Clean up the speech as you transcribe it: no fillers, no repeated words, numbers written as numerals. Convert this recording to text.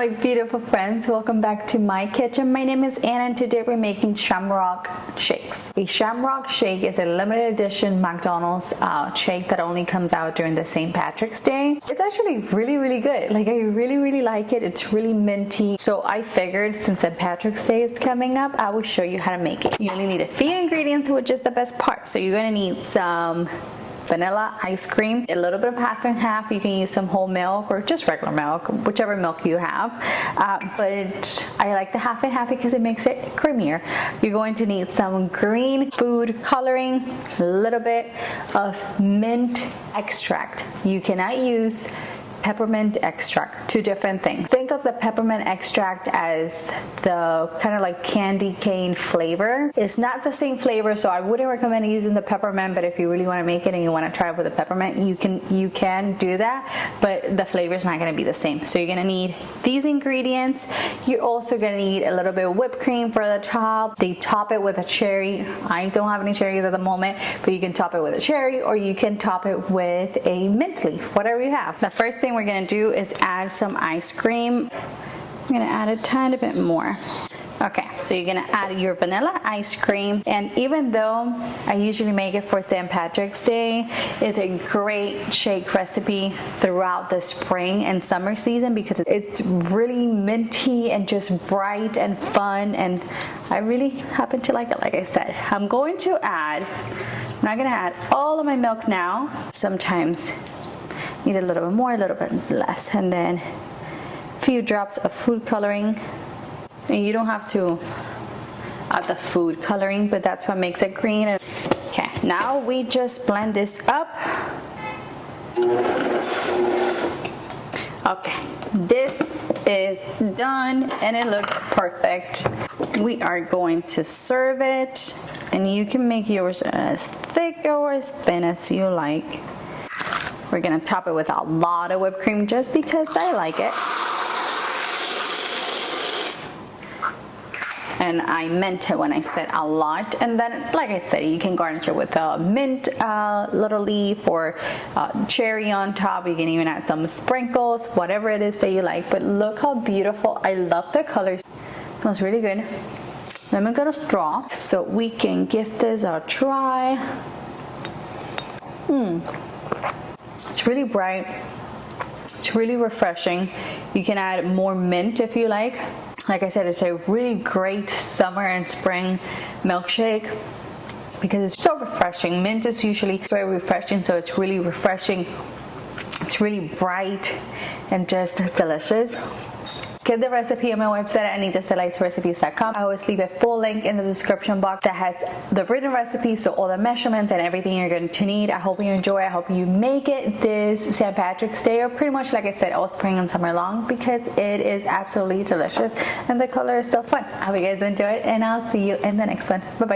my beautiful friends, welcome back to my kitchen. My name is Anna and today we're making Shamrock shakes. A Shamrock shake is a limited edition McDonald's shake that only comes out during the St. Patrick's Day. It's actually really good. Like, I really like it. It's really minty. So I figured since St. Patrick's Day is coming up, I will show you how to make it. You only need a few ingredients, which is the best part. So you're gonna need some vanilla ice cream, a little bit of half and half. You can use some whole milk or just regular milk, whichever milk you have, but I like the half and half because it makes it creamier. You're going to need some green food coloring, a little bit of mint extract. You cannot use peppermint extract, two different things. Think of the peppermint extract as the kind of like candy cane flavor. It's not the same flavor, so I wouldn't recommend using the peppermint, but if you really want to make it and you want to try it with the peppermint, you can do that, but the flavor is not going to be the same. So you're going to need these ingredients. You're also going to need a little bit of whipped cream for the top. They top it with a cherry. I don't have any cherries at the moment, but you can top it with a cherry or you can top it with a mint leaf, whatever you have. The first thing we're going to do is add some ice cream. I'm going to add a tiny bit more. Okay, so you're going to add your vanilla ice cream, and even though I usually make it for St. Patrick's Day, it's a great shake recipe throughout the spring and summer season because it's really minty and just bright and fun, and I really happen to like it. Like I said, I'm not going to add all of my milk now. Sometimes need a little bit more, a little bit less, and then a few drops of food coloring. And you don't have to add the food coloring, but that's what makes it green. Okay, now we just blend this up. Okay, this is done and it looks perfect. We are going to serve it, and you can make yours as thick or as thin as you like. We're gonna top it with a lot of whipped cream just because I like it. And I meant it when I said a lot. And then, like I said, you can garnish it with a mint little leaf or cherry on top. You can even add some sprinkles, whatever it is that you like. But look how beautiful. I love the colors. It smells really good. Let me get a straw so we can give this a try. It's really bright. It's really refreshing. You can add more mint if you like. Like I said, it's a really great summer and spring milkshake because it's so refreshing. Mint is usually very refreshing, so it's really refreshing. It's really bright and just delicious. Get the recipe on my website at anitas.recipes.com. I always leave a full link in the description box that has the written recipe, so all the measurements and everything you're going to need. I hope you enjoy. I hope you make it this St. Patrick's Day, or pretty much, like I said, all spring and summer long, because it is absolutely delicious and the color is still fun. I hope you guys enjoy it, and I'll see you in the next one. Bye bye.